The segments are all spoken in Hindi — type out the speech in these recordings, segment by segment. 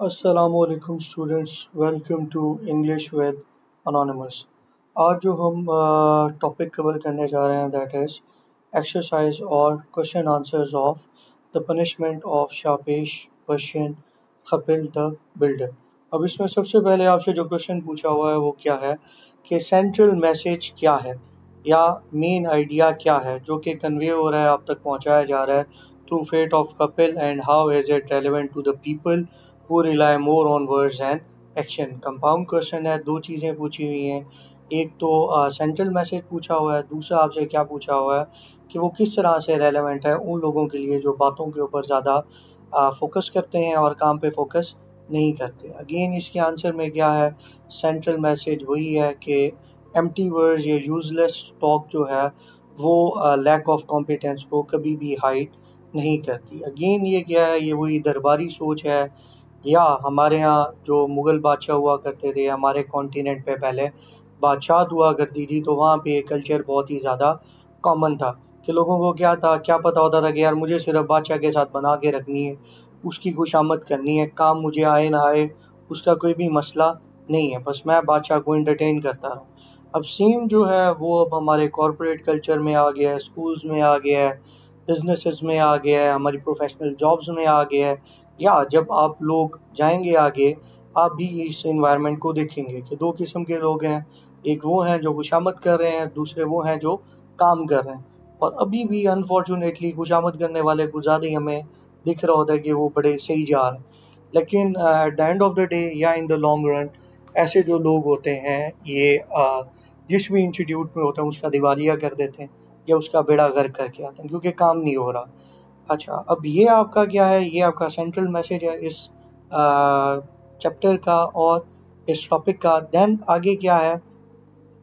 असलकुम students, welcome to English with anonymous. आज जो हम टॉपिक कवर करने जा रहे हैं दैट इज़ एक्सरसाइज और question answers of the punishment of Shahpesh Persian Khipil the builder. अब इसमें सबसे पहले आपसे जो क्वेश्चन पूछा हुआ है वो क्या है कि सेंट्रल मैसेज क्या है या मेन आइडिया क्या है जो कि कन्वे हो रहा है, आप तक पहुंचाया जा रहा है through fate of Kapil, and how is it relevant to the people who rely more on words and action। Compound question है, दो चीज़ें पूछी हुई हैं। एक तो सेंट्रल मैसेज पूछा हुआ है, दूसरा आपसे क्या पूछा हुआ है कि वो किस तरह से रेलेवेंट है उन लोगों के लिए जो बातों के ऊपर ज़्यादा फोकस करते हैं और काम पे फोकस नहीं करते। अगेन इसके आंसर में क्या है, सेंट्रल मैसेज वही है कि एम्प्टी वर्ड्स या यूजलेस टॉक जो है वो लैक ऑफ कॉम्पिटेंस को कभी भी हाइड नहीं करती। अगेन ये क्या है, ये वही दरबारी सोच है, या हमारे यहाँ जो मुग़ल बादशाह हुआ करते थे, हमारे कॉन्टिनेंट पे पहले बादशाह हुआ करती थी, तो वहाँ पे ये कल्चर बहुत ही ज़्यादा कॉमन था कि लोगों को क्या पता होता था कि यार मुझे सिर्फ बादशाह के साथ बना के रखनी है, उसकी खुशामद करनी है, काम मुझे आए ना आए उसका कोई भी मसला नहीं है, बस मैं बादशाह को एंटरटेन करता रहूँ। अब सेम जो है वो अब हमारे कॉरपोरेट कल्चर में आ गया है, स्कूल्स में आ गया है, बिजनेसेस में आ गया है, हमारी प्रोफेशनल जॉब्स में आ गया है, या जब आप लोग जाएंगे आगे आप भी इस एनवायरनमेंट को देखेंगे कि दो किस्म के लोग हैं। एक वो हैं जो खुशामद कर रहे हैं, दूसरे वो हैं जो काम कर रहे हैं। और अभी भी अनफॉर्चुनेटली खुशामद करने वाले को ज़्यादा ही हमें दिख रहा होता है कि वो बड़े सही जा रहे हैं, लेकिन at the end of the day या इन द लॉन्ग रन ऐसे जो लोग होते हैं ये जिस भी इंस्टीट्यूट में होते हैं उसका दिवालिया कर देते हैं या उसका बेड़ा गर्क करके आते हैं क्योंकि काम नहीं हो रहा। अच्छा, अब ये आपका क्या है, ये आपका सेंट्रल मैसेज है इस चैप्टर का और इस टॉपिक का। देन आगे क्या है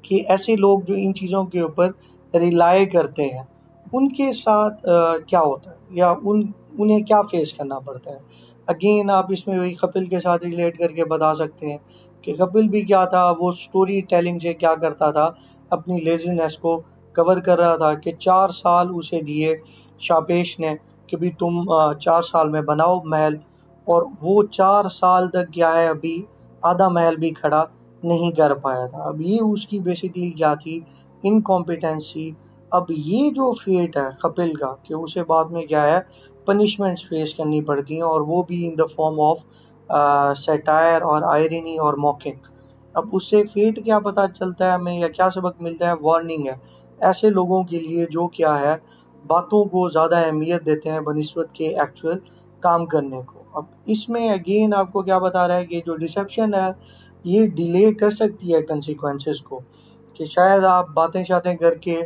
कि ऐसे लोग जो इन चीज़ों के ऊपर रिलाय करते हैं उनके साथ क्या होता है या उन्हें क्या फेस करना पड़ता है। अगेन आप इसमें वही कपिल के साथ रिलेट करके बता सकते हैं कि कपिल भी क्या था, वो स्टोरी टेलिंग से क्या करता था, अपनी लेजीनेस को कवर कर रहा था कि 4 साल उसे दिए शापेश ने कि भी तुम 4 साल में बनाओ महल, और वो 4 साल तक क्या है अभी आधा महल भी खड़ा नहीं कर पाया था। अब ये उसकी बेसिकली क्या थी, इनकॉम्पिटेंसी। अब ये जो फेट है कपिल का कि उसे बाद में क्या है पनिशमेंट्स फेस करनी पड़ती हैं, और वो भी in the form of satire और आयरनी और मॉकिंग। अब उससे फेट क्या पता चलता है हमें या क्या सबक मिलता है, वार्निंग है ऐसे लोगों के लिए जो क्या है बातों को ज़्यादा अहमियत देते हैं बनिस्बत के एक्चुअल काम करने को। अब इसमें अगेन आपको क्या बता रहा है कि जो डिसेप्शन है ये डिले कर सकती है कंसिक्वेंसेस को, कि शायद आप बातें शातें करके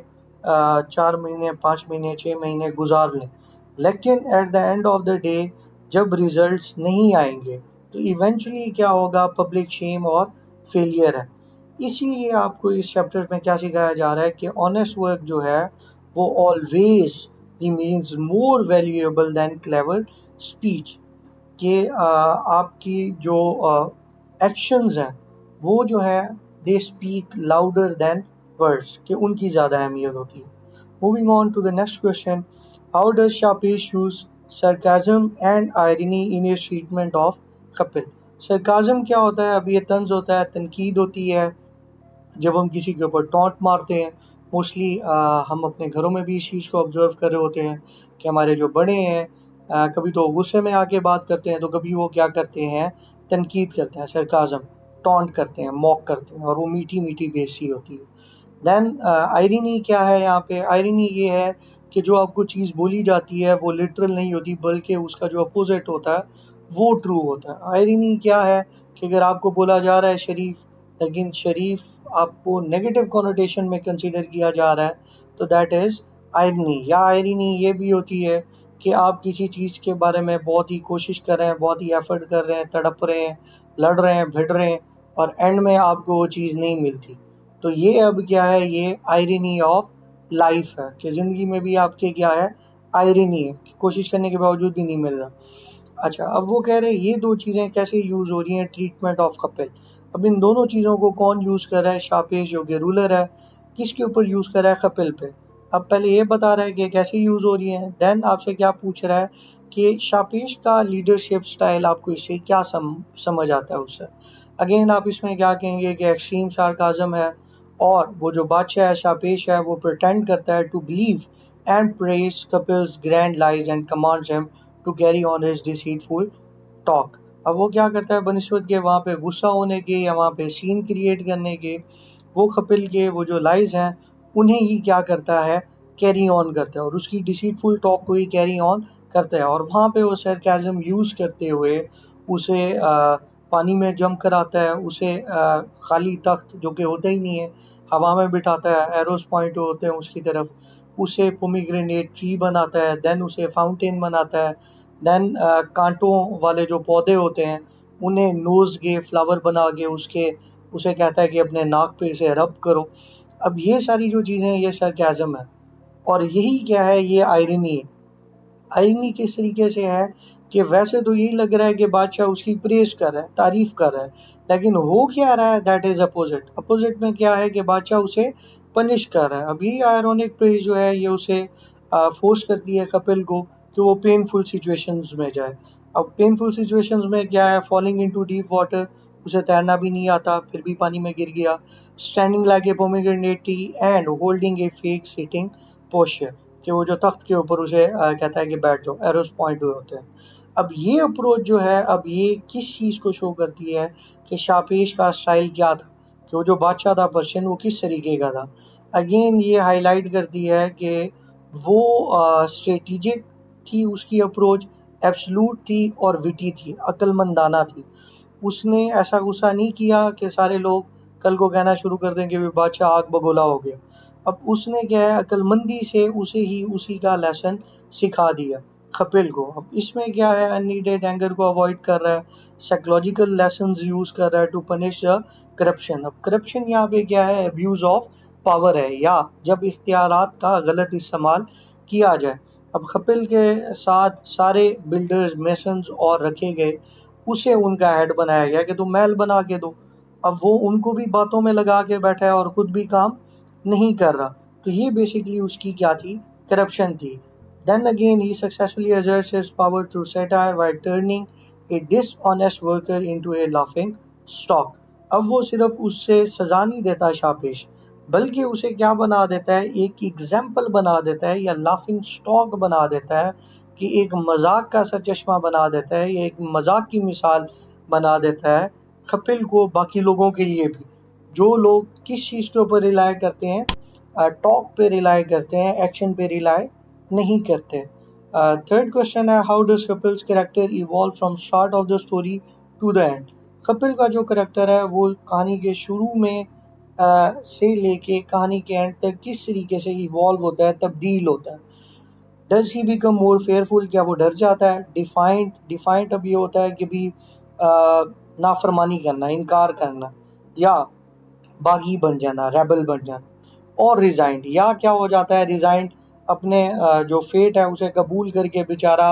4 महीने 5 महीने 6 महीने गुजार लें, लेकिन at the end of the day जब रिजल्ट्स नहीं आएंगे तो इवेंचुअली क्या होगा, पब्लिक शेम और फेलियर है। इसीलिए आपको इस चैप्टर में क्या सिखाया जा रहा है कि ऑनेस्ट वर्क जो है वो always remains more valuable than clever speech. कि आपकी जो एक्शंस हैं वो जो है they speak louder than words, कि उनकी ज़्यादा अहमियत होती है। Moving on to the next question, how does Shahpesh use sarcasm and irony in his treatment of Khipil. Sarcasm क्या होता है, अब ये तंज होता है, तनकीद होती है जब हम किसी के ऊपर टॉन्ट मारते हैं। मोस्टली हम अपने घरों में भी इस चीज़ को ऑब्जर्व कर रहे होते हैं कि हमारे जो बड़े हैं कभी तो गुस्से में आके बात करते हैं, तो कभी वो क्या करते हैं तनकीद करते हैं, सरकाज़म, टॉन्ट करते हैं, मॉक करते हैं, और वो मीठी मीठी बेइज्जती होती है। देन आयरनी क्या है, यहाँ पे आयरनी ये है कि जो आपको चीज़ बोली जाती है वो लिटरल नहीं होती बल्कि उसका जो अपोजिट होता है वो ट्रू होता है। आयरनी क्या है कि अगर आपको बोला जा रहा है शरीफ, लेकिन शरीफ आपको नेगेटिव कॉनोटेशन में कंसीडर किया जा रहा है, तो दैट इज़ आयरनी। या आयरनी ये भी होती है कि आप किसी चीज़ के बारे में बहुत ही कोशिश कर रहे हैं, बहुत ही एफर्ट कर रहे हैं, तड़प रहे हैं, लड़ रहे हैं, भिड़ रहे हैं, और एंड में आपको वो चीज़ नहीं मिलती। तो ये अब क्या है, ये आयरनी ऑफ लाइफ है कि ज़िंदगी में भी आपके क्या है आयरनी है कि कोशिश करने के बावजूद भी नहीं मिल रहा। अच्छा, अब वो कह रहे हैं ये दो चीज़ें कैसे यूज़ हो रही हैं ट्रीटमेंट ऑफ कपिल। अब इन दोनों चीज़ों को कौन यूज़ कर रहा है, शापेश जो कि रूलर है किसके ऊपर यूज़ कर रहा है, कपिल पे। अब पहले ये बता रहा है कि कैसे यूज़ हो रही हैं, देन आपसे क्या पूछ रहा है कि शापेश का लीडरशिप स्टाइल आपको इससे क्या समझ आता है उससे। अगेन आप इसमें क्या कहेंगे कि एक्सट्रीम सार्काज्म है, और वो जो बादशाह है शापेश है वो प्रिटेंड करता है to believe and praise Kapil's grand lies and commands him to carry on his deceitful talk. अब वो क्या करता है बनिस्बत के वहाँ पे गुस्सा होने के या वहाँ पे सीन क्रिएट करने के, वो कपिल के वो जो लाइज हैं उन्हें ही क्या करता है कैरी ऑन करता है, और उसकी डिसीटफुल टॉक को ही कैरी ऑन करता है। और वहाँ पे वो सरकाज़म यूज़ करते हुए उसे पानी में जंप कराता है, उसे खाली तख्त जो कि होता ही नहीं है हवा में बिठाता है, एरोस पॉइंट होते हैं उसकी तरफ, उसे पोमीग्रेनेट ट्री बनाता है, देन उसे फाउंटेन बनाता है, देन कांटों वाले जो पौधे होते हैं उन्हें नोज के फ्लावर बना के उसे कहता है कि अपने नाक पे इसे रब करो। अब ये सारी जो चीज़ें हैं ये सरकाज़म है, और यही क्या है ये आयरनी है। आयरनी किस तरीके से है कि वैसे तो यही लग रहा है कि बादशाह उसकी प्रेज कर रहा है, तारीफ कर रहा है, लेकिन हो क्या रहा है दैट इज अपोजिट। अपोजिट में क्या है कि बादशाह उसे पनिश कर रहा है। अब यही आयरॉनिक प्रेज जो है ये उसे फोर्स करती है कपिल को कि वो पेनफुल सिचुएशंस में जाए। अब पेनफुल सिचुएशंस में क्या है, फॉलिंग इनटू डीप वाटर, उसे तैरना भी नहीं आता फिर भी पानी में गिर गया, standing like a pomegranate tree and holding A fake sitting posture, कि वो जो तख्त के ऊपर उसे कहता है कि बैठ जाओ, एरोस पॉइंट हुए होते हैं। अब ये अप्रोच जो है, अब ये किस चीज़ को शो करती है कि शापेश का स्टाइल क्या था, कि वो जो बादशाह था पर्शियन वो किस तरीके का था। अगेन ये हाईलाइट करती है कि वो स्ट्रेटिजिक थी उसकी अप्रोच, एब्सलूट थी और विटी थी, अक्लमंदाना थी। उसने ऐसा गुस्सा नहीं किया कि सारे लोग कल को कहना शुरू कर दें कि बादशाह आग बगोला हो गया। अब उसने क्या है अक्लमंदी से उसे ही उसी का लेसन सिखा दिया कपिल को। अब इसमें क्या है अननीडेड एंगर को अवॉइड कर रहा है, साइकोलॉजिकल लेसन्स यूज कर रहा है टू पनिश करप्शन। अब करप्शन यहाँ पे क्या है, अब्यूज ऑफ पावर है, या जब इख्तियारात का गलत इस्तेमाल किया जाए। अब कपिल के साथ सारे बिल्डर्स मेसन्स और रखे गए, उसे उनका हेड बनाया गया कि तुम महल बना के दो। अब वो उनको भी बातों में लगा के बैठा है और खुद भी काम नहीं कर रहा। तो ये बेसिकली उसकी क्या थी, करप्शन थी। Then again he successfully asserts his power through satire while turning a dishonest worker into a laughing stock। अब वो सिर्फ उससे सजा नहीं देता शापेश, बल्कि उसे क्या बना देता है, एक एग्जाम्पल बना देता है या लाफिंग स्टॉक बना देता है, कि एक मजाक का सा चश्मा बना देता है, या एक मजाक की मिसाल बना देता है कपिल को बाकी लोगों के लिए भी, जो लोग किस चीज़ के ऊपर रिलाय करते हैं, टॉक पे रिलाय करते हैं, एक्शन पे रिलाय नहीं करते। थर्ड क्वेश्चन है how does Kapil's character evolve from start of the story to the end. Kapil का जो कैरेक्टर है वो कहानी के शुरू में से लेके कहानी के एंड तक किस तरीके से इवॉल्व होता है, तब्दील होता है। Does he become more fearful, क्या वो डर जाता है, डिफाइंड डिफाइंड अब ये होता है कि भी नाफरमानी करना, इनकार करना, या बागी बन जाना, रेबल बन जाना, और रिजाइंड, या क्या हो जाता है रिजाइंड, अपने जो फेट है उसे कबूल करके बेचारा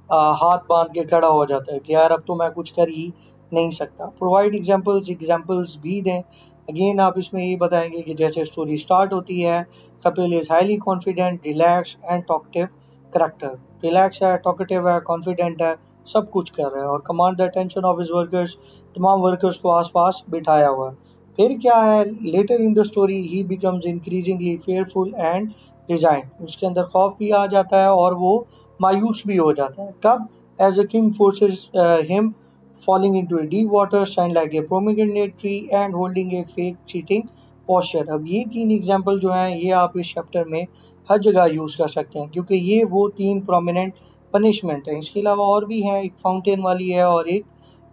हाथ बांध के खड़ा हो जाता है कि यार अब तो मैं कुछ कर ही नहीं सकता। प्रोवाइड एग्जांपल्स, एग्जांपल्स भी दें। अगेन आप इसमें ये बताएंगे कि जैसे स्टोरी स्टार्ट होती है, Kapil is highly confident, relax and talkative character, relax है, टॉकटिव है, कॉन्फिडेंट है, सब कुछ कर रहा है, और command the attention of his workers, तमाम वर्कर्स को आसपास बिठाया हुआ है। फिर क्या है, later in the story he becomes increasingly fearful and resign, उसके अंदर खौफ भी आ जाता है और वो मायूस भी हो जाता है। कब, as a king forces him falling into a deep water, stand like a pomegranate tree and holding a fake cheating posture। अब ये तीन एग्जाम्पल जो हैं ये आप इस चैप्टर में हर जगह यूज कर सकते हैं, क्योंकि ये वो तीन प्रोमिनेंट पनिशमेंट हैं। इसके अलावा और भी हैं, एक फाउंटेन वाली है और एक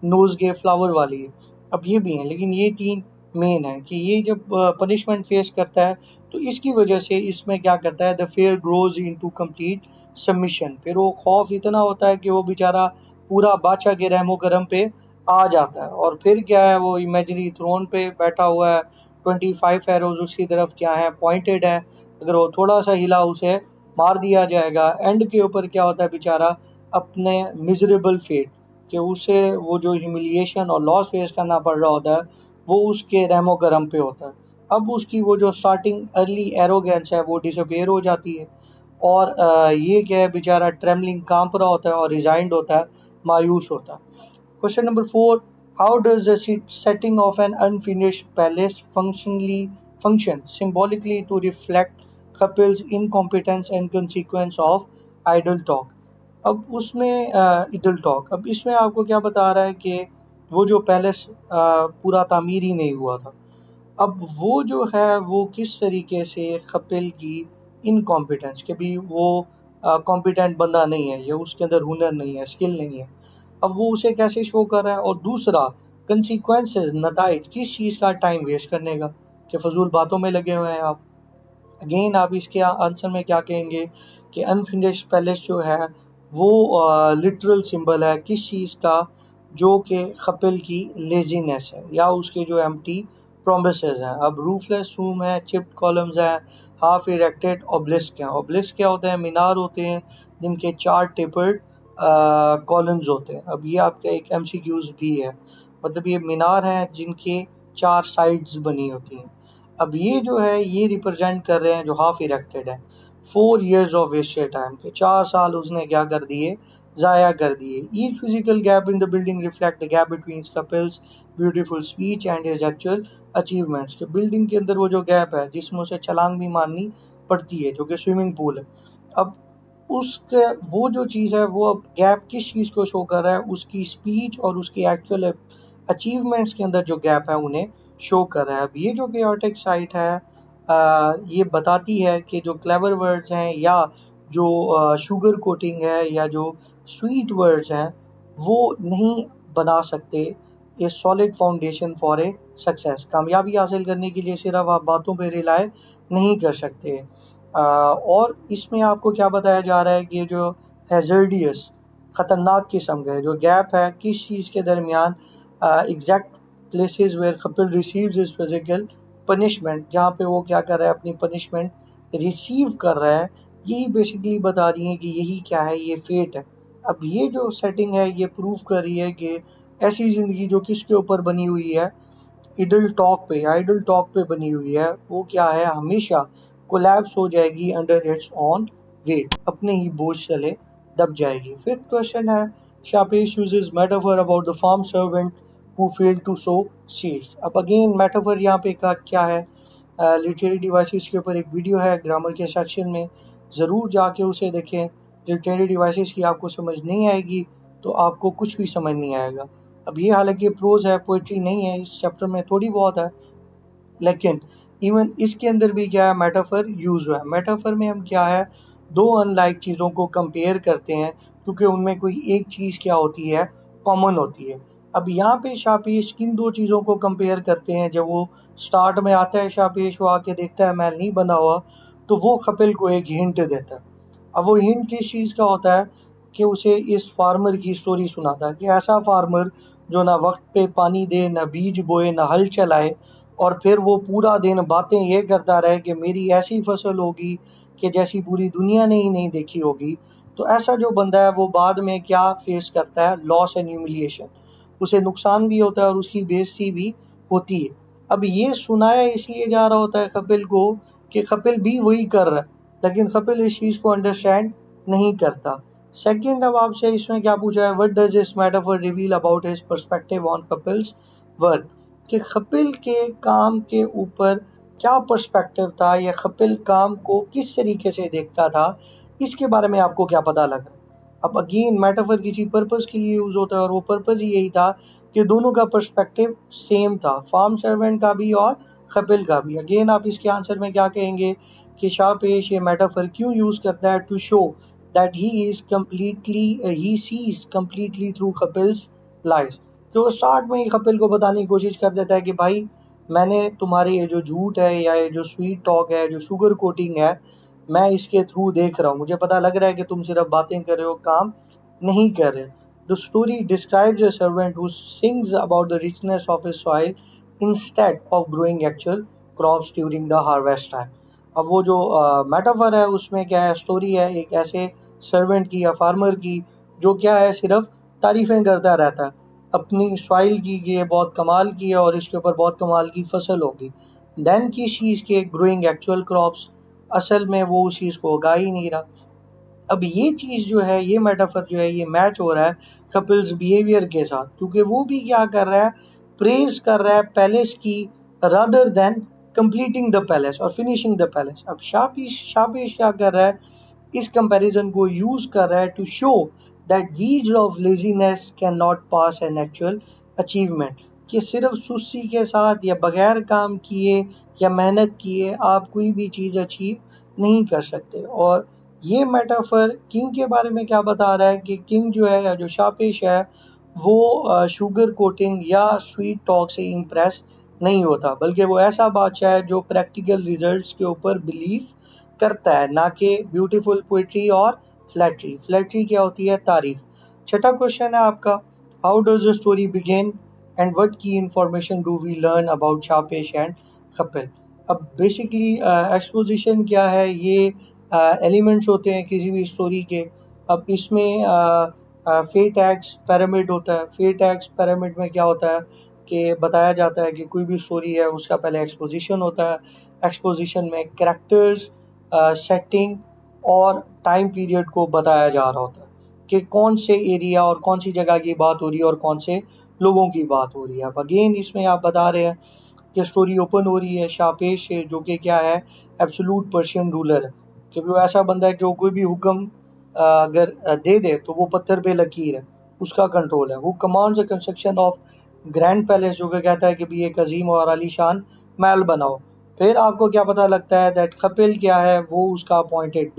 नोज गे फ्लावर वाली है। अब ये भी हैं, लेकिन ये तीन मेन है कि ये जब पनिशमेंट फेस करता है तो इसकी वजह से इसमें क्या करता है, the fair grows into complete submission. फिर वो खौफ इतना होता है कि वो बेचारा पूरा बादशाह के रहमो करम पे आ जाता है, और फिर क्या है वो इमेजिनरी थ्रोन पे बैठा हुआ है, 25 एरोज उसकी तरफ क्या है पॉइंटेड है, अगर वो थोड़ा सा हिला उसे मार दिया जाएगा। एंड के ऊपर क्या होता है, बेचारा अपने मिजरेबल फेट, कि उसे वो जो ह्यूमिलिएशन और लॉस फेस करना पड़ रहा होता है वो उसके रहमो करम पे होता है। अब उसकी वो जो स्टार्टिंग अर्ली एरोगेंस है वो डिसअपेयर हो जाती है। और ये क्या है, बेचारा ट्रेमलिंग कांप रहा होता है और रिजाइंड होता है, मायूस होता है। Question number 4. How does the setting of an unfinished palace function symbolically to reflect couples' incompetence and consequence of idle talk? अब उसमें idle talk, अब इसमें आपको क्या बता रहा है कि वो जो पैलेस पूरा तामीर ही नहीं हुआ था। अब वो जो है वो किस तरीके से कपिल की इनकॉम्पिटेंस के भी वो कॉम्पिटेंट बंदा नहीं है या उसके अंदर हुनर नहीं है, स्किल नहीं है, अब वो उसे कैसे शो कर रहा है। और दूसरा कंसिक्वेंसेस, नताइज किस चीज़ का, टाइम वेस्ट करने का, कि फजूल बातों में लगे हुए हैं आप। अगेन आप इसके आंसर में क्या कहेंगे कि अनफिनिश्ड पैलेस जो है वो लिटरल सिंबल है किस चीज़ का, जो कि कपिल की लेजीनेस है या उसके जो एम्प्टी प्रोमिसेस हैं। अब रूफलेस रूम है, चिप्ड कॉलम्स हैं, हाफ इरेक्टेड ऑब्लिस्क हैं। ऑब्लिस्क क्या होते हैं, मीनार होते हैं जिनके 4 टेपर्ड कॉलम्स होते हैं। अब ये आपका एक एमसीक्यूज भी है, मतलब ये मीनार हैं जिनके 4 साइड्स बनी होती हैं। अब ये जो है ये रिप्रेजेंट कर रहे हैं जो हाफ इरेक्टेड है, 4 years ऑफ वेस्टेड टाइम के 4 साल उसने क्या कर दिए, ज़ाया कर दिए। Each physical gap in the building reflect the gap between couples beautiful speech and his actual achievements. के बिल्डिंग के अंदर वो जो गैप है जिसमें उसे छलांग भी मारनी पड़ती है, जो कि स्विमिंग पूल है। अब उसके वो जो चीज़ है वो अब गैप किस चीज़ को शो कर रहा है, उसकी स्पीच और उसकी एक्चुअल अचीवमेंट्स के अंदर जो गैप है उन्हें शो कर रहा है। अब ये जो केओटिक साइट है ये बताती है कि जो क्लेवर वर्ड्स हैं या जो शुगर कोटिंग है या जो स्वीट वर्ड्स हैं वो नहीं बना सकते ए solid foundation for a success. कामयाबी हासिल करने के लिए सिर्फ आप बातों पे रिलाय नहीं कर सकते। और इसमें आपको क्या बताया जा रहा है कि जो हैजर्डियस खतरनाक किस्म का जो गैप है किस चीज़ के दरमियान, exact places where Kapil receives his physical punishment, जहाँ पे वो क्या कर रहा है, अपनी पनिशमेंट रिसीव कर रहा है। यही बेसिकली बता रही है कि यही क्या है, ये फेट है। अब ये जो सेटिंग है ये प्रूव कर रही है कि ऐसी ज़िंदगी जो किसके ऊपर बनी हुई है, आइडल टॉक पे बनी हुई है, वो क्या है, हमेशा कोलैप्स हो जाएगी अंडर इट्स ऑन वेट, अपने ही बोझ तले दब जाएगी। फिफ्थ क्वेश्चन है, Shahpesh uses metaphor about the farm servant who failed to sow seeds. अब अगेन मेटाफर यहाँ पे का क्या है, लिटरेरी डिवाइसेस के ऊपर एक वीडियो है ग्रामर के सेक्शन में, ज़रूर जाके उसे देखें। लिटरेरी डिवाइसेस की आपको समझ नहीं आएगी तो आपको कुछ भी समझ नहीं आएगा। अब ये हालांकि प्रोज है, पोइट्री नहीं है, इस चैप्टर में थोड़ी बहुत है, लेकिन इवन इसके अंदर भी क्या है, मेटाफर यूज हुआ है। मेटाफर में हम क्या है, दो अनलाइक चीज़ों को कंपेयर करते हैं क्योंकि उनमें कोई एक चीज़ क्या होती है, कॉमन होती है। अब यहाँ पे शापेश किन दो चीज़ों को कंपेयर करते हैं, जब वो स्टार्ट में आता है शापेश, वो आके देखता है महल नहीं बना हुआ, तो वो कपिल को एक हिंट देता है। अब वो हिंट किस चीज़ का होता है कि उसे इस फार्मर की स्टोरी सुनाता है कि ऐसा फार्मर जो ना वक्त पे पानी दे, ना बीज बोए, ना हल चलाए, और फिर वो पूरा दिन बातें ये करता रहे कि मेरी ऐसी फसल होगी कि जैसी पूरी दुनिया ने ही नहीं देखी होगी। तो ऐसा जो बंदा है वो बाद में क्या फेस करता है, लॉस एंड ह्यूमिलिएशन, उसे नुकसान भी होता है और उसकी बेइज्जती भी होती है। अब ये सुनाया इसलिए जा रहा होता है कपिल को कि कपिल भी वही कर रहा है, लेकिन कपिल इस चीज़ को अंडरस्टैंड नहीं करता। सेकंड, अब आपसे इसमें क्या पूछा है, what does this metaphor reveal about his perspective on Kapil's work, कि कपिल के काम के ऊपर क्या पर्सपेक्टिव था या कपिल काम को किस तरीके से देखता था, इसके बारे में आपको क्या पता लग रहा है। अब अगेन मेटाफर किसी पर्पस के लिए यूज होता है और वो पर्पस ही यही था कि दोनों का पर्सपेक्टिव सेम था, फार्म सर्वेंट का भी और कपिल का भी। अगेन आप इसके आंसर में क्या कहेंगे कि शाहपेश ये मेटाफर क्यों यूज करता है, to show that he sees completely through Kapil's life. तो वो स्टार्ट में ही कपिल को बताने की कोशिश कर देता है कि भाई मैंने तुम्हारे ये जो झूठ है या ये जो स्वीट टॉक है, जो शुगर कोटिंग है, मैं इसके थ्रू देख रहा हूँ, मुझे पता लग रहा है कि तुम सिर्फ बातें कर रहे हो, काम नहीं कर रहे। The story describes a servant who sings about the richness of his soil instead of growing actual crops during the harvest time. अब वो जो मेटाफर है उसमें क्या है, स्टोरी है एक ऐसे सर्वेंट की या फार्मर की जो क्या है, सिर्फ तारीफें करता रहता है अपनी सॉइल की कि ये बहुत कमाल की है और इसके ऊपर बहुत कमाल की फसल होगी। देन किस चीज़ के, ग्रोइंग एक्चुअल क्रॉप्स, असल में वो उस चीज़ को उगा ही नहीं रहा। अब ये चीज़ जो है, ये मेटाफर जो है, ये मैच हो रहा है कपिल्स बिहेवियर के साथ, क्योंकि वो भी क्या कर रहा है, प्रेज कर रहा है पैलेस की rather than completing the palace और फिनिशिंग द पैलेस। अब शापिश क्या कर रहा है, इस कंपैरिजन को यूज कर रहा है to show that weeds of laziness can not pass an actual achievement, कि सिर्फ सुस्ती के साथ या बगैर काम किए या मेहनत किए आप कोई भी चीज़ अचीव नहीं कर सकते। और ये मेटाफर किंग के बारे में क्या बता रहा है कि किंग जो है या जो शापेश है वो शुगर कोटिंग या स्वीट टॉक से इम्प्रेस नहीं होता, बल्कि वो ऐसा बादशाह है जो प्रैक्टिकल रिजल्ट्स के ऊपर बिलीव करता है, ना कि ब्यूटीफुल पोइट्री और फ्लैटरी। फ्लैटरी क्या होती है, तारीफ। छठा क्वेश्चन है आपका, how does the story begin and what key information do we learn about Shahpesh and Khipil. अब बेसिकली एक्सपोजिशन क्या है, ये एलिमेंट्स होते हैं किसी भी स्टोरी के। अब इसमें फेट एक्स पिरामिड होता है। फेट एक्स पिरामिड में क्या होता है कि बताया जाता है कि कोई भी स्टोरी है उसका पहले एक्सपोजिशन होता है। एक्सपोजिशन में कैरेक्टर्स, सेटिंग और टाइम पीरियड को बताया जा रहा होता है कि कौन से एरिया और कौन सी जगह की बात हो रही है और कौन से लोगों की बात हो रही है। अब अगेन इसमें आप बता रहे हैं कि स्टोरी ओपन हो रही है शापेश से, जो कि क्या है, एब्सोल्यूट पर्शियन रूलर है, कि वो ऐसा बंदा है कि वो कोई भी हुक्म अगर दे दे तो वो पत्थर पे लकीर है, उसका कंट्रोल है। वो commands the construction of grand palace, जो कि कहता है कि भी एक अजीम और आलीशान महल बनाओ। फिर आपको क्या पता लगता है दैट कपिल क्या है, वो उसका अपॉइंटेड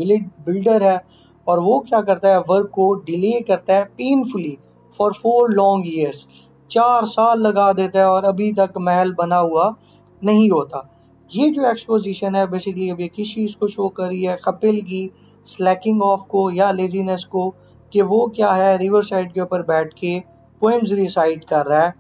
बिल्डर है, और वो क्या करता है, वर्क को डिले करता है पेनफुली फॉर 4 लॉन्ग ईयर्स। 4 साल लगा देता है और अभी तक महल बना हुआ नहीं होता। ये जो एक्सपोजिशन है बेसिकली अभी किस चीज़ को शो कर रही है, कपिल की स्लैकिंग ऑफ को या लेजीनेस को, कि वो क्या है, रिवर साइड के ऊपर बैठ के पोएम्स रिसाइट कर रहा है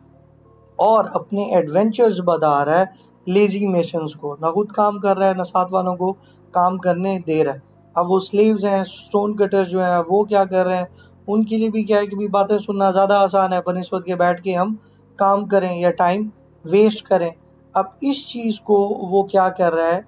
और अपने एडवेंचर्स बता रहा है लेजी मेसन्स को। ना खुद काम कर रहा है, ना साथ वालों को काम करने दे रहा है। अब वो स्लेव्स हैं, स्टोन कटर्स जो हैं, वो क्या कर रहे हैं, उनके लिए भी क्या है कि भी बातें सुनना ज़्यादा आसान है बनिस्बत के बैठ के हम काम करें या टाइम वेस्ट करें। अब इस चीज़ को वो क्या कर रहा है,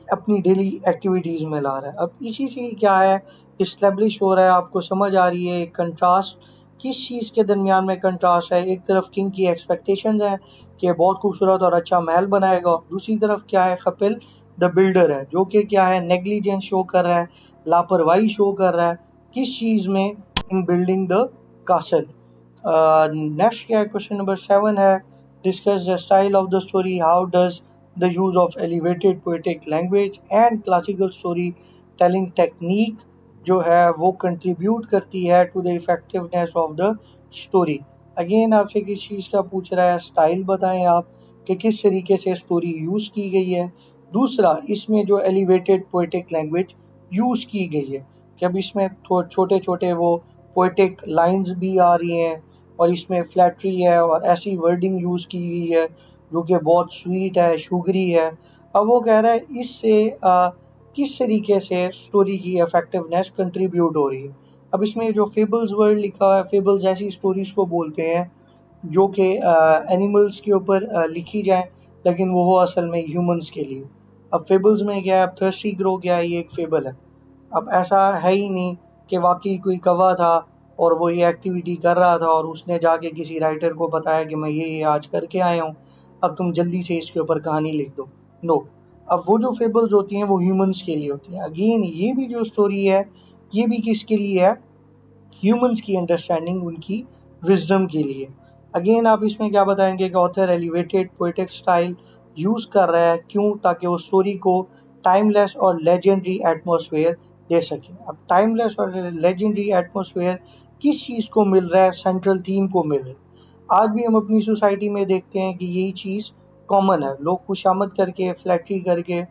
अपनी डेली एक्टिविटीज़ में ला रहा है। अब इसी से क्या है, इस्टेब्लिश हो रहा है, आपको समझ आ रही है एक कंट्रास्ट, किस चीज़ के दरमियान में कंट्रास्ट है। एक तरफ किंग की एक्सपेक्टेशंस हैं कि बहुत खूबसूरत और अच्छा महल बनाएगा, दूसरी तरफ क्या है, कपिल द बिल्डर है, जो कि क्या है, नेग्लिजेंस शो कर रहा है, लापरवाही शो कर रहा है किस चीज़ में, in building the castle. Next क्या है, क्वेश्चन नंबर 7 है, discuss the style of the story, how does the use of elevated poetic language and classical story telling technique जो है वो कंट्रीब्यूट करती है to the effectiveness of the story. Again आपसे किस चीज़ का पूछ रहा है, स्टाइल बताएं आप कि किस तरीके से स्टोरी यूज़ की गई है। दूसरा, इसमें जो एलिवेटेड पोएटिक लैंग्वेज यूज़ की गई है, कि अब इसमें छोटे छोटे वो पोएटिक लाइंस भी आ रही हैं, और इसमें फ्लैटरी है और ऐसी वर्डिंग यूज़ की गई है जो कि बहुत स्वीट है, शुगरी है। अब वो कह रहा है इससे किस तरीके से स्टोरी की इफेक्टिवनेस कंट्रीब्यूट हो रही है। अब इसमें जो फेबल्स वर्ड लिखा हुआ है, फेबल्स ऐसी स्टोरीज को बोलते हैं जो कि एनिमल्स के ऊपर लिखी जाए, लेकिन वो हो असल में ह्यूमंस के लिए। अब फेबल्स में क्या है, अब थर्स्टी ग्रो क्या है, ये एक फेबल है। अब ऐसा है ही नहीं कि वाकई कोई कौवा था और वो ये एक्टिविटी कर रहा था और उसने जाके किसी राइटर को बताया कि मैं ये आज करके आया हूँ, अब तुम जल्दी से इसके ऊपर कहानी लिख दो। नो, अब वो जो फेबल्स होती हैं वो ह्यूमंस के लिए होती हैं। अगेन ये भी जो स्टोरी है, ये भी किसके लिए है, ह्यूमंस की अंडरस्टैंडिंग, उनकी विजडम के लिए। अगेन आप इसमें क्या बताएंगे कि author elevated poetic style use कर रहा है, क्यों, ताकि वो स्टोरी को टाइमलेस और लेजेंडरी एटमॉस्फेयर दे सके। अब टाइमलेस और लेजेंडरी एटमॉस्फेयर किस चीज़ को मिल रहा है, सेंट्रल थीम को मिल रहा है। आज भी हम अपनी सोसाइटी में देखते हैं कि यही चीज़ कॉमन है, लोग खुशामद करके, फ्लैटरी करके,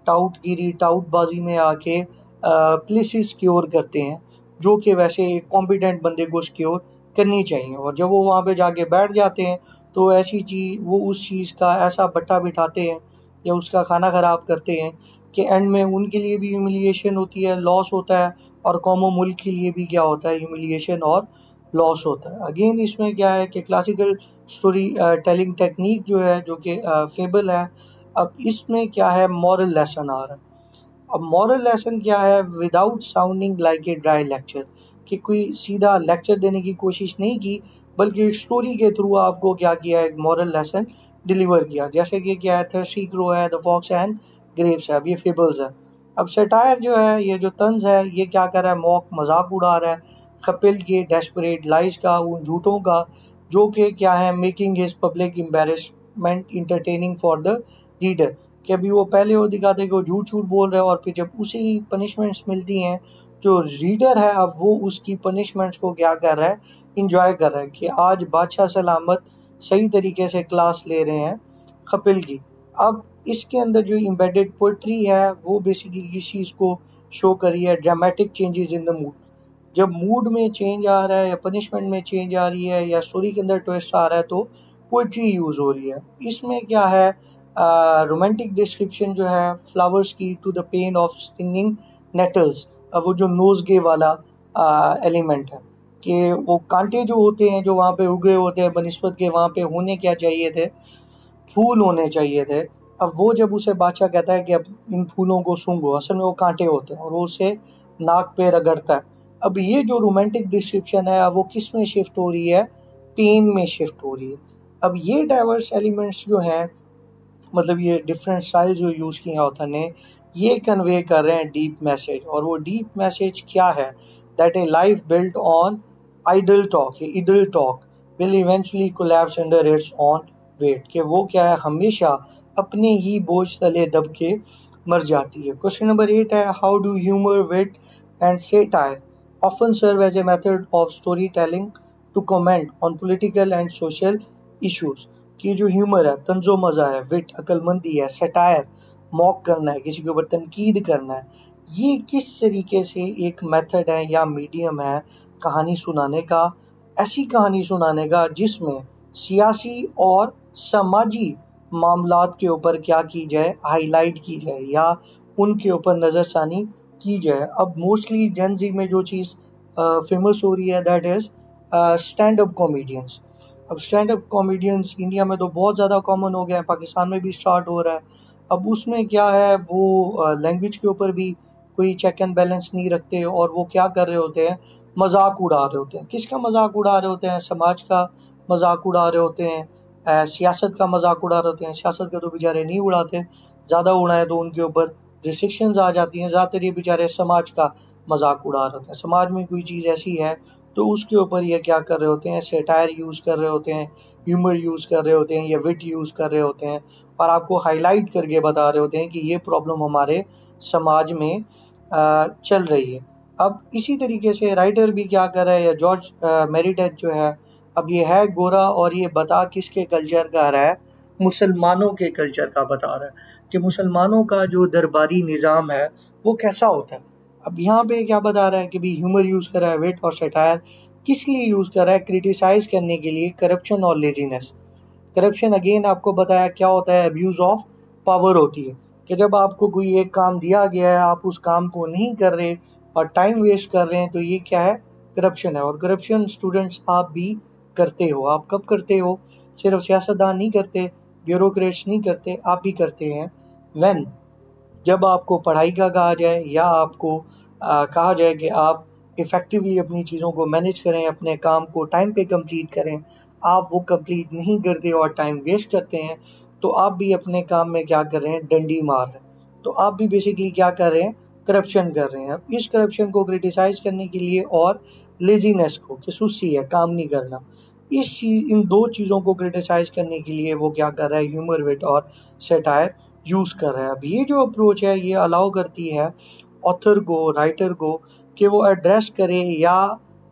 टाउटगिरी टाउटबाजी में आके प्लेसेस सिक्योर करते हैं, जो कि वैसे एक कॉम्पिटेंट बंदे को सिक्योर करनी चाहिए। और जब वो वहाँ पे जाके बैठ जाते हैं तो ऐसी चीज़, वो उस चीज़ का ऐसा बट्टा बिठाते हैं या उसका खाना ख़राब करते हैं कि एंड में उनके लिए भी ह्यूमिलिएशन होती है, लॉस होता है, और कौम और मुल्क के लिए भी क्या होता है, ह्यूमिलिएशन और लॉस होता है। अगेन इसमें क्या है कि क्लासिकल स्टोरी टेलिंग टेक्निक जो है, जो कि फेबल है, अब इसमें क्या है, मॉरल लेसन आ रहा है। अब मॉरल लेसन क्या है, without sounding like a dry lecture, कि कोई सीधा लेक्चर देने की कोशिश नहीं की, बल्कि स्टोरी के थ्रू आपको क्या किया, एक मॉरल लेसन डिलीवर किया। जैसे कि क्या है, थर्स्टी क्रो है, द फॉक्स एंड ग्रेप्स है, अब ये फेबल्स है। अब सटायर जो है, ये जो तंज है, ये क्या कर रहा है, मौक मजाक उड़ा रहा है कपिल के डेस्परेट लाइज का, उन झूठों का, जो कि क्या है, making his public embarrassment entertaining for the reader. कि अभी वो पहले वो दिखाते हैं कि वो झूठ झूठ बोल रहे हैं, और फिर जब उसी पनिशमेंट्स मिलती हैं, जो रीडर है अब वो उसकी पनिशमेंट्स को क्या कर रहा है, इंजॉय कर रहा है, कि आज बादशाह सलामत सही तरीके से क्लास ले रहे हैं कपिल की। अब इसके अंदर जो एम्बेडेड पोइट्री है, वो बेसिकली किस चीज को शो करी है, dramatic changes in the mood. जब मूड में चेंज आ रहा है, या पनिशमेंट में चेंज आ रही है, या स्टोरी के अंदर ट्विस्ट आ रहा है, तो पोइट्री यूज हो रही है। इसमें क्या है, रोमांटिक डिस्क्रिप्शन जो है फ्लावर्स की to the pain of stinging nettles, वो जो नोजगे वाला एलिमेंट है, कि वो कांटे जो होते हैं, जो वहाँ पे उगे होते हैं बनिस्बत के, वहाँ पे होने क्या चाहिए थे, फूल होने चाहिए थे। अब वो जब उसे बादशाह कहता है कि अब इन फूलों को सूंघो, असल में वो कांटे होते हैं, और वो उसे नाक पे रगड़ता है। अब ये जो रोमांटिक डिस्क्रिप्शन है, अब वो किस में शिफ्ट हो रही है, पेन में शिफ्ट हो रही है। अब ये डाइवर्स एलिमेंट्स जो हैं, मतलब ये डिफरेंट स्टाइल जो यूज किए हैं ऑथर ने, ये कन्वे कर रहे हैं डीप मैसेज। और वो डीप मैसेज क्या है, that a life built on idle talk, ये idle talk will eventually collapse under its own weight, कि वो क्या है, हमेशा अपने ही बोझ तले दब के मर जाती है। क्वेश्चन नंबर 8 है, how do humour, wit and satire often serve as a method of storytelling to comment on political and social issues। कि जो ह्यूमर है, तंजो मजा है, विट अकलमंदी है, सटायर मॉक करना है, किसी के ऊपर तनकीद करना है, ये किस तरीके से एक मेथड है या मीडियम है कहानी सुनाने का। ऐसी कहानी सुनाने का जिसमें सियासी और समाजी मामलात के ऊपर क्या की जाए, हाईलाइट की जाए, या उनके ऊपर नजरसानी की जाए। अब मोस्टली जेन जी में जो चीज़ फेमस हो रही है, that is stand up comedians. अब स्टैंड अप कॉमेडियंस इंडिया में तो बहुत ज़्यादा कॉमन हो गया है, पाकिस्तान में भी स्टार्ट हो रहा है। अब उसमें क्या है, वो लैंग्वेज के ऊपर भी कोई चेक एंड बैलेंस नहीं रखते, और वो क्या कर रहे होते हैं, मजाक उड़ा रहे होते हैं। किसका मजाक उड़ा रहे होते हैं, समाज का मजाक उड़ा रहे होते हैं, सियासत का मजाक उड़ा रहे होते हैं। सियासत का तो बेचारे नहीं उड़ाते, ज़्यादा उड़ाए तो उनके ऊपर रिस्ट्रिक्शंस आ जाती हैं। ज़्यादातर ये बेचारे समाज का मजाक उड़ा रहे होते हैं। समाज में कोई चीज़ ऐसी है तो उसके ऊपर ये क्या कर रहे होते हैं, सेटायर यूज़ कर रहे होते हैं, ह्यूमर यूज़ कर रहे होते हैं, या विट यूज़ कर रहे होते हैं, और आपको हाईलाइट करके बता रहे होते हैं कि ये प्रॉब्लम हमारे समाज में चल रही है। अब इसी तरीके से राइटर भी क्या कर रहा है, या जॉर्ज मेरिडेथ जो है, अब ये है गोरा, और ये बता किसके कल्चर का रहा है, मुसलमानों के कल्चर का बता रहा है, कि मुसलमानों का जो दरबारी निज़ाम है वो कैसा होता है। अब यहाँ पे क्या बता रहा है कि भी ह्यूमर यूज़ कर रहा है, विट और सटायर किस लिए यूज़ कर रहा है, क्रिटिसाइज करने के लिए करप्शन और लेजीनेस। करप्शन अगेन आपको बताया क्या होता है, अब्यूज ऑफ पावर होती है, कि जब आपको कोई एक काम दिया गया है, आप उस काम को नहीं कर रहे और टाइम वेस्ट कर रहे हैं, तो ये क्या है, करप्शन है। और करप्शन स्टूडेंट्स आप भी करते हो। आप कब करते हो, सिर्फ सियासतदान नहीं करते, ब्यूरोक्रेट्स नहीं करते, आप भी करते हैं। व्हेन, जब आपको पढ़ाई का कहा जाए, या आपको कहा जाए कि आप इफ़ेक्टिवली अपनी चीज़ों को मैनेज करें, अपने काम को टाइम पे कंप्लीट करें, आप वो कंप्लीट नहीं करते और टाइम वेस्ट करते हैं, तो आप भी अपने काम में क्या कर रहे हैं, डंडी मार रहे हैं। तो आप भी बेसिकली क्या कर रहे हैं, करप्शन कर रहे हैं। अब इस करप्शन को क्रिटिसाइज करने के लिए, और लेजीनेस को, कि सुस्ती है, काम नहीं करना, इन दो चीज़ों को क्रिटिसाइज करने के लिए वो क्या कर रहा है, ह्यूमर, विट और सेटायर यूज़ कर रहा है। अब ये जो अप्रोच है, ये अलाउ करती है ऑथर को, राइटर को, कि वो एड्रेस करे या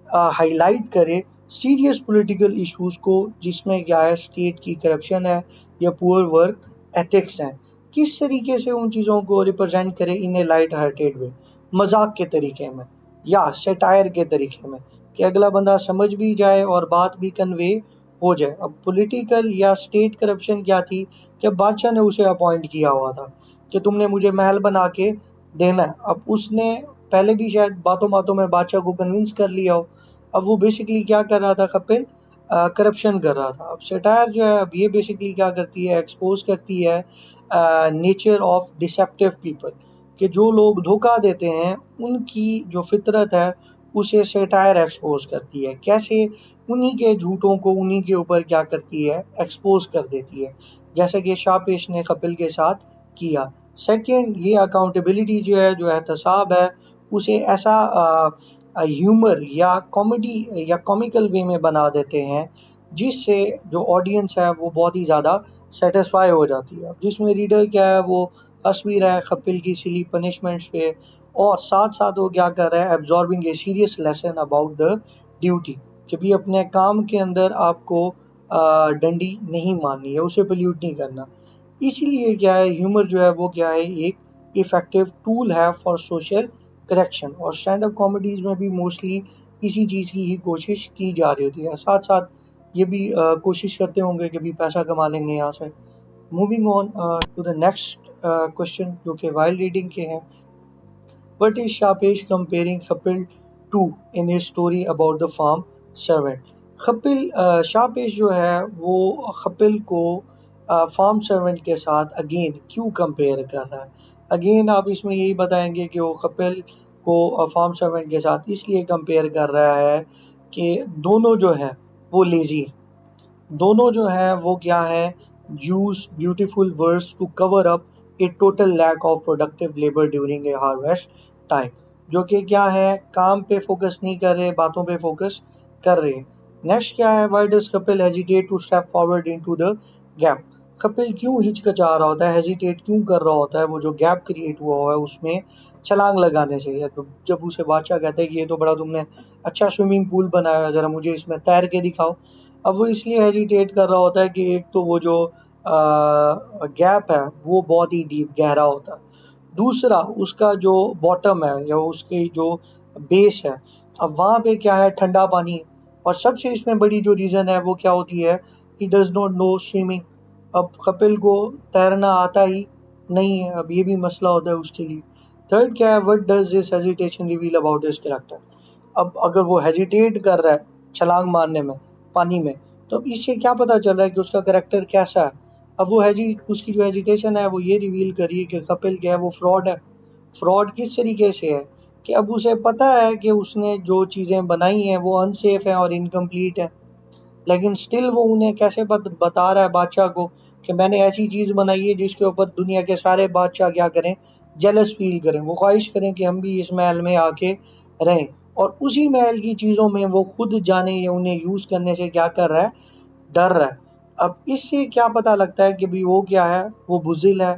हाईलाइट करे सीरियस पॉलिटिकल इश्यूज को, जिसमें क्या है, स्टेट की करप्शन है, या पुअर वर्क एथिक्स हैं। किस तरीके से उन चीज़ों को रिप्रेजेंट करे, इन ए लाइट हार्टेड वे, मजाक के तरीके में, या सेटायर के तरीके में, कि अगला बंदा समझ भी जाए और बात भी कन्वे हो जाए। अब पॉलिटिकल या स्टेट करप्शन क्या थी, कि बादशाह ने उसे अपॉइंट किया हुआ था कि तुमने मुझे महल बना के देना है। अब उसने पहले भी शायद बातों बातों में बादशाह को कन्विंस कर लिया हो। अब वो बेसिकली क्या कर रहा था, कपिल करप्शन कर रहा था। अब सेटायर जो है, अब ये बेसिकली क्या करती है, एक्सपोज करती है नेचर ऑफ डिसेप्टिव पीपल, कि जो लोग धोखा देते हैं उनकी जो फितरत है उसे सेटायर एक्सपोज करती है, कैसे उन्हीं के झूठों को उन्हीं के ऊपर क्या करती है, एक्सपोज कर देती है, जैसे कि शापेश ने कपिल के साथ किया। सेकंड, ये अकाउंटेबिलिटी जो है, जो एहतसाब है, उसे ऐसा ह्यूमर या कॉमेडी या कॉमिकल वे में बना देते हैं जिससे जो ऑडियंस है वो बहुत ही ज़्यादा सेटिस्फाई हो जाती है, जिसमें रीडर क्या है वो हंस भी रहा है कपिल की सिली पनिशमेंट्स पे, और साथ साथ वो क्या कर रहा है, absorbing a serious lesson about the duty, कि भी अपने काम के अंदर आपको डंडी नहीं मारनी है, उसे पोल्यूट नहीं करना। इसीलिए क्या है, ह्यूमर जो है वो क्या है, एक इफेक्टिव टूल है फॉर सोशल करेक्शन, और स्टैंड अप कॉमेडीज में भी मोस्टली इसी चीज़ की ही कोशिश की जा रही होती है। साथ साथ ये भी कोशिश करते होंगे कि भी पैसा कमा लेंगे यहाँ से। Moving on to the next question जो कि वाइल्ड रीडिंग के हैं। What is Shapesh comparing Kapil to in his story about the farm servant? शापेश जो है वो कपिल को फार्म सर्वेंट के साथ अगेन क्यों कंपेयर कर रहा है? अगेन आप इसमें यही बताएंगे कि वो कपिल को फार्म सर्वेंट के साथ इसलिए कंपेयर कर रहा है कि दोनों जो है वो लेजी है, दोनों जो है वो क्या है, use beautiful words to cover up a total lack of productive labour during a harvest time, जो कि क्या है, काम पे फोकस नहीं कर रहे, बातों पे फोकस कर रहे हैं। नेक्स्ट क्या है, why does Kapil hesitate to step forward into the gap? Kapil क्यों हिचकिचा रहा होता है, हेजिटेट क्यों कर रहा होता है वो जो गैप क्रिएट हुआ है उसमें छलांग लगाने से? तो जब उसे बादशाह कहते हैं कि ये तो बड़ा तुमने अच्छा स्विमिंग पूल बनाया है, जरा मुझे इसमें तैर के दिखाओ। अब वो इसलिए हेजिटेट कर रहा होता है कि एक तो वो जो गैप है वो बहुत ही डीप गहरा होता है, दूसरा उसका जो बॉटम है या उसकी जो बेस है, अब वहाँ पे क्या है, ठंडा पानी है। और सबसे इसमें बड़ी जो रीज़न है वो क्या होती है, he does not know swimming. अब कपिल को तैरना आता ही नहीं है, अब ये भी मसला होता है उसके लिए। थर्ड क्या है, what does this hesitation reveal about his character? अब अगर वो हेजिटेट कर रहा है छलांग मारने में पानी में, तो अब इससे क्या पता चल रहा है कि उसका कैरेक्टर कैसा है? अब वो उसकी जो हेजिटेशन है वो ये रिवील करिए कि कपिल क्या है, वो फ्रॉड है। फ्रॉड किस तरीके से है कि अब उसे पता है कि उसने जो चीज़ें बनाई हैं वो अनसेफ है और इनकम्प्लीट है, लेकिन स्टिल वो उन्हें कैसे बता रहा है बादशाह को कि मैंने ऐसी चीज़ बनाई है जिसके ऊपर दुनिया के सारे बादशाह क्या करें, जेलस फील करें, वो ख्वाहिश करें कि हम भी इस महल में आके रहें। और उसी महल की चीज़ों में वो खुद जाने या उन्हें यूज़ करने से क्या कर रहा है, डर रहा है। अब इससे क्या पता लगता है कि भी वो क्या है, वो बुज़िल है,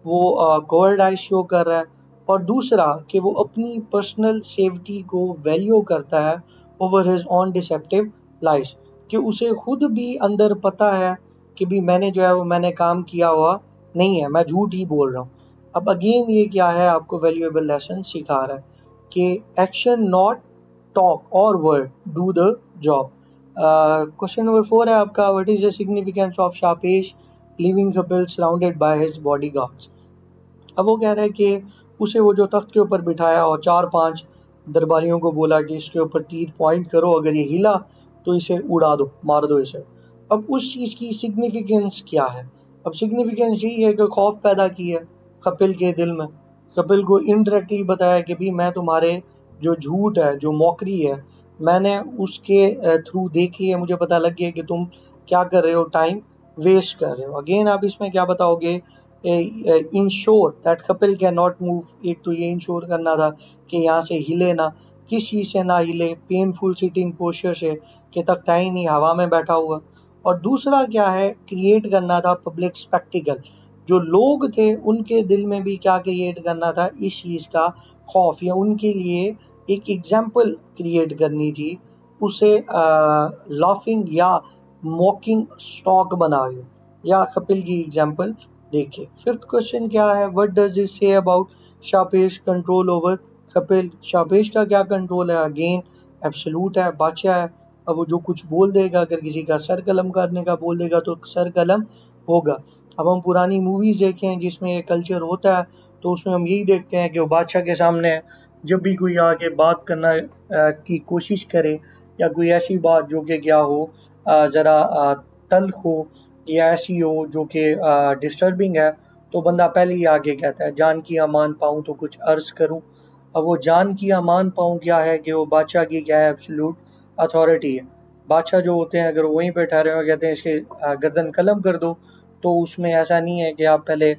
वो कोवर्ड आइज शो कर रहा है। और दूसरा कि वो अपनी पर्सनल सेफ्टी को वैल्यू करता है over his on deceptive lies, कि उसे खुद भी अंदर पता है कि भी मैंने जो है वो मैंने काम किया हुआ नहीं है, मैं झूठ ही बोल रहा हूँ। अब अगेन ये क्या है, आपको वैल्यूएबल लेसन सिखा रहा है कि एक्शन नॉट टॉक और word do the job. Question number 4 है आपका, what is the significance of Shahpesh leaving Khipil surrounded by his bodyguards? अब वो कह रहा है कि उसे वो जो तख्त के ऊपर बिठाया और 4-5 दरबारियों को बोला कि इसके ऊपर तीर पॉइंट करो, अगर ये हिला तो इसे उड़ा दो, मार दो इसे। अब उस चीज़ की सिग्निफिकेंस क्या है? अब सिग्निफिकेंस यही है कि खौफ पैदा की है कपिल के दिल में, कपिल को इनडायरेक्टली बताया कि भी मैं तुम्हारे जो झूठ है, जो मौकरी है, मैंने उसके थ्रू देख लिया, मुझे पता लग गया कि तुम क्या कर रहे हो, टाइम वेस्ट कर रहे हो। अगेन आप इसमें क्या बताओगे, ensure that Kapil can not move, एक तो ये इंश्योर करना था कि यहाँ से हिले ना, किस चीज़ से ना हिले, पेनफुल सिटिंग पोस्चर से कि तख्ता ही नहीं हवा में बैठा हुआ। और दूसरा क्या है, क्रिएट करना था पब्लिक स्पेक्टिकल, जो लोग थे उनके दिल में भी क्या क्रिएट करना था, इस चीज़ का खौफ, या उनके लिए एक एग्जाम्पल क्रिएट करनी थी, उसे लाफिंग या मॉकिंग स्टॉक बनाए, या कपिल की एग्जाम्पल देखिए। फिफ्थ क्वेश्चन क्या है, what does this say about Shahpesh control over Khipil? Shahpesh का क्या कंट्रोल है? अगेन एब्सोल्यूट है, बादशाह है। अब वो जो कुछ बोल देगा, अगर किसी का सर कलम करने का बोल देगा तो सर कलम होगा। अब हम पुरानी मूवीज देखें जिसमें ये कल्चर होता है, तो उसमें हम यही देखते हैं कि वो बादशाह के सामने जब भी कोई आके बात करना की कोशिश करे, या कोई ऐसी बात जो कि क्या हो, ज़रा तल्ख हो या ऐसी हो जो कि डिस्टर्बिंग है, तो बंदा पहले ही आगे कहता है जान की अमान पाऊं तो कुछ अर्ज करूं। अब वो जान की अमान पाऊं क्या है कि वो बादशाह की क्या है, एब्सोल्यूट अथॉरिटी है। बादशाह जो होते हैं अगर वहीं पे ठहरे हो कहते हैं इसके गर्दन कलम कर दो, तो उसमें ऐसा नहीं है कि आप पहले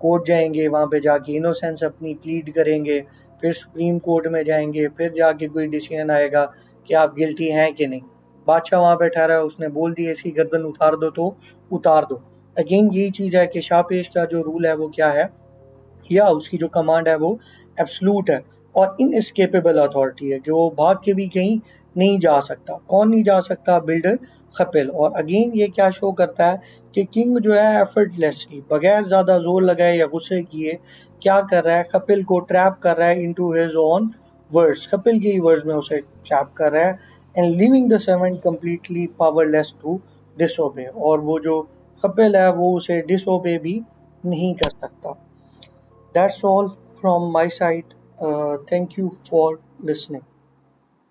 कोर्ट जाएंगे, वहां पे जाके इनोसेंस अपनी प्लीड करेंगे, फिर सुप्रीम कोर्ट में जाएंगे, फिर जाके कोई डिसीजन आएगा कि आप गिल्टी हैं कि नहीं। बादशाह वहां पे ठहरा है, उसने बोल दिया इसकी गर्दन उतार दो तो उतार दो। अगेन यही चीज है कि शाहपेश का जो रूल है वो क्या है, या उसकी जो कमांड है वो एब्सलूट है और इनएस्केपेबल अथॉरिटी है कि वो भाग के भी कहीं नहीं जा सकता। कौन नहीं जा सकता? बिल्डर खपेल। और अगेन ये क्या शो करता है कि किंग जो है एफर्टलेसली, बगैर ज्यादा जोर लगाए या गुस्से किए, क्या कर रहा है, खपेल को ट्रैप कर रहा है into his own words. Khapil के ही वर्ड्स में उसे ट्रैप कर रहा है, and living the servant completely powerless to disobey. और वो जो खपेल है वो उसे डिसोबे भी नहीं कर सकता। That's all from my side. Thank you for listening.